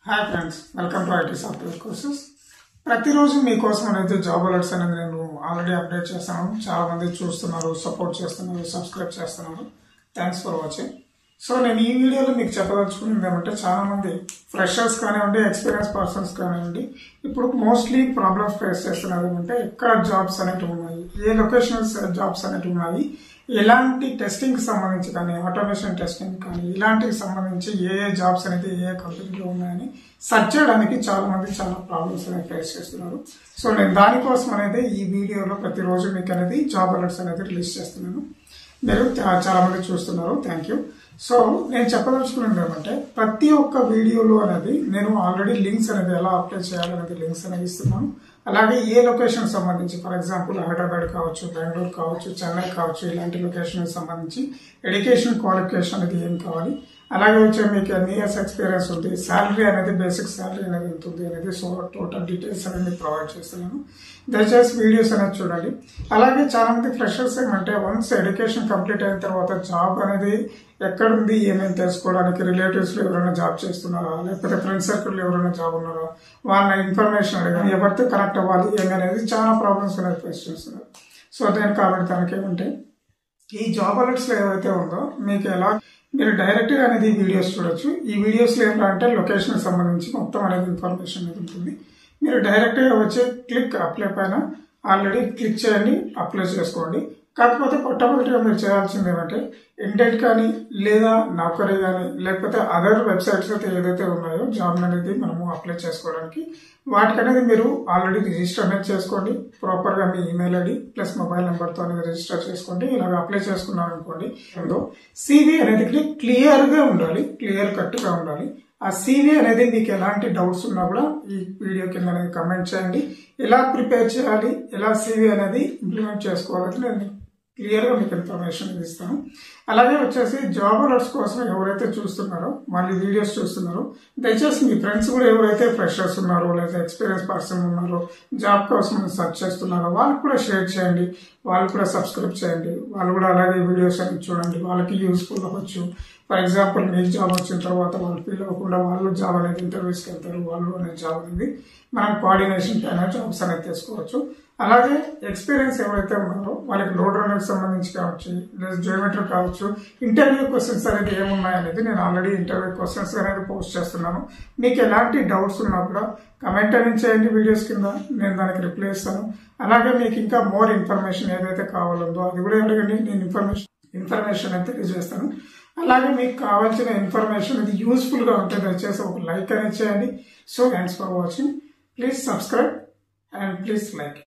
Hi friends, welcome to IT software courses. ప్రతిరోజు మీకోసం అనేది జాబ్ అలర్ట్స్ అనేది నేను ఆల్రెడీ అప్డేట్ చేస్తాను. చాలా మంది చూస్తున్నారు, సపోర్ట్ చేస్తున్నారు, సబ్స్క్రైబ్ చేస్తున్నారు. Thanks for watching. సో నేను ఈ వీడియోలో మీకు చెప్పదలుచుకున్నది ఏమంటే, చాలా మంది ఫ్రెషర్స్ కానివ్వండి, ఎక్స్పీరియన్స్ పర్సన్స్ కానివ్వండి, ఇప్పుడు మోస్ట్లీ ప్రాబ్లమ్స్ ఫేస్ చేస్తున్నారు. ఏమంటే ఎక్కడ జాబ్స్ అనేవి ఉన్నాయి, ఏ లొకేషన్స్ జాబ్స్ అనేవి ఉన్నాయి, ఎలాంటి టెస్టింగ్ సంబంధించి కానీ, ఆటోమేషన్ టెస్టింగ్ కానీ, ఇలాంటికి సంబంధించి ఏ జాబ్స్ అనేది ఏ కంపెనీలో ఉన్నాయని సెర్చ్ చేయడానికి చాలా మంది చాలా ప్రాబ్లమ్స్ అనేవి ఫేస్ చేస్తున్నారు. సో నేను దానికోసం అనేది ఈ వీడియోలో ప్రతిరోజు మీకు అనేది జాబ్ అలర్ట్స్ అనేది రిలీజ్ చేస్తున్నాను. మీరు చాలా మంది చూస్తున్నారు, థ్యాంక్ యూ. సో నేను చెప్పదలుచుకున్నది ఏమంటే, ప్రతి ఒక్క వీడియోలో అనేది నేను ఆల్రెడీ లింక్స్ అనేది ఎలా అప్లై చేయాలనేది లింక్స్ అనేది ఇస్తున్నాను. అలాగే ఏ లొకేషన్ సంబంధించి, ఫర్ ఎగ్జాంపుల్ హైదరాబాద్ కావచ్చు, బెంగళూరు కావచ్చు, చెన్నై కావచ్చు, ఇలాంటి లొకేషన్ సంబంధించి ఎడ్యుకేషన్ క్వాలిఫికేషన్ అనేది ఏం కావాలి, అలాగే వచ్చే మీకు ఎన్ని ఇయర్స్ ఎక్స్పీరియన్స్ ఉంది, శాలరీ అనేది బేసిక్ శాలరీ అనేది ఎంత ఉంది అనేది, సో టోటల్ డీటెయిల్స్ అనేది ప్రొవైడ్ చేస్తున్నాను. దయచేసి వీడియోస్ అనేది చూడండి. అలాగే చాలా మంది ఫ్రెషర్స్ ఏమంటే, వన్స్ ఎడ్యుకేషన్ కంప్లీట్ అయిన తర్వాత జాబ్ అనేది ఎక్కడుంది ఏమేమి తెలుసుకోవడానికి, రిలేటివ్స్ లో ఎవరైనా జాబ్ చేస్తున్నారా, లేకపోతే ఫ్రెండ్ సర్కిల్ ఎవరైనా జాబ్ ఉన్నారా, వాళ్ళ ఇన్ఫర్మేషన్ అడగాలి, ఎవరితో కనెక్ట్ అవ్వాలి ఏమనేది చాలా ప్రాబ్లమ్స్ అనేది ఫేస్ చేస్తున్నారు. సో దాని కాబట్టి తనకేమంటే, ఈ జాబ్ అలర్ట్స్ లో ఏవైతే ఉందో మీకు ఎలా మీరు డైరెక్ట్ గా అనేది వీడియోస్ చూడొచ్చు. ఈ వీడియోస్ లో ఏంటంటే లొకేషన్ సంబంధించి మొత్తం అనేది ఇన్ఫర్మేషన్ అనేది ఉంటుంది. మీరు డైరెక్ట్ గా వచ్చి క్లిక్ అప్లై పైన ఆల్రెడీ క్లిక్ చేయండి, అప్లై చేసుకోండి. కాకపోతే మొట్టమొదటిగా మీరు చేయాల్సింది ఏమంటే, ఇండెట్ కానీ, లేదా నౌకరీ కానీ, లేకపోతే అదర్ వెబ్సైట్స్ అయితే ఏదైతే ఉన్నాయో జాబ్ అనేది మనము అప్లై చేసుకోవడానికి, వాటికి అనేది మీరు ఆల్రెడీ రిజిస్టర్ అనేది చేసుకోండి. ప్రాపర్ గా మీ email ID plus mobile number తో అనేది రిజిస్టర్ చేసుకోండి. ఇలాగ అప్లై చేసుకున్నారు అనుకోండి, సివి అనేది క్లియర్ గా ఉండాలి, క్లియర్ కట్ గా ఉండాలి. ఆ సివి అనేది మీకు ఎలాంటి డౌట్స్ ఉన్నా కూడా ఈ వీడియో కింద అనేది కమెంట్ చేయండి. ఎలా ప్రిపేర్ చేయాలి, ఎలా సివి అనేది ఇంప్లిమెంట్ చేసుకోవాలని నేను క్లియర్ గా మీకు ఇన్ఫర్మేషన్ ఇస్తాను. అలాగే వచ్చేసి జాబ్ అలర్ట్స్ కోసం ఎవరైతే చూస్తున్నారో, మళ్ళీ వీడియోస్ చూస్తున్నారో, దయచేసి మీ ఫ్రెండ్స్ కూడా ఎవరైతే ఫ్రెషర్స్ ఉన్నారో, లేదా ఎక్స్పీరియన్స్ పర్సన్ ఉన్నారో, జాబ్ కోసం సర్చ్ చేస్తున్నారో, వాళ్ళకి కూడా షేర్ చేయండి, వాళ్ళు కూడా సబ్స్క్రైబ్ చేయండి. వాళ్ళు కూడా అలాగే వీడియోస్ అనేది చూడండి, వాళ్ళకి యూస్ఫుల్ అవ్వచ్చు. ఫర్ ఎగ్జాంపుల్ మీకు జాబ్ వచ్చిన తర్వాత వాళ్ళు ఫీల్ అవ్వకుండా వాళ్ళు జాబ్ అనేది ఇంటర్వ్యూస్కి వెళ్తారు, వాళ్ళు అనేది జాబ్ అనేది మనం కోఆర్డినేషన్ పైన జాబ్స్ అనేది తీసుకోవచ్చు. అలాగే ఎక్స్పీరియన్స్ ఎవరైతే ఉన్నారో వాళ్ళకి లోడ్ రన్నర్కి సంబంధించి కావచ్చు, లేదా జియోమెట్రీ కావచ్చు, ఇంటర్వ్యూ క్వశ్చన్స్ అనేది ఏమున్నాయనేది నేను ఆల్రెడీ ఇంటర్వ్యూ క్వశ్చన్స్ అనేది పోస్ట్ చేస్తున్నాను. మీకు ఎలాంటి డౌట్స్ ఉన్నా కూడా కమెంట్ అనేది చేయండి వీడియోస్ కింద, నేను దానికి రిప్లై ఇస్తాను. అలాగే మీకు ఇంకా మోర్ ఇన్ఫర్మేషన్ ఏదైతే కావాలందో అది కూడా అడగండి, నేను ఇన్ఫర్మేషన్ అయితే తెలియజేస్తాను. అలాగే మీకు కావాల్సిన ఇన్ఫర్మేషన్ ఇది యూస్ఫుల్ గా ఉంటే దయచేసి ఒక లైక్ అనేది చేయండి. So thanks for watching. Please subscribe and please like.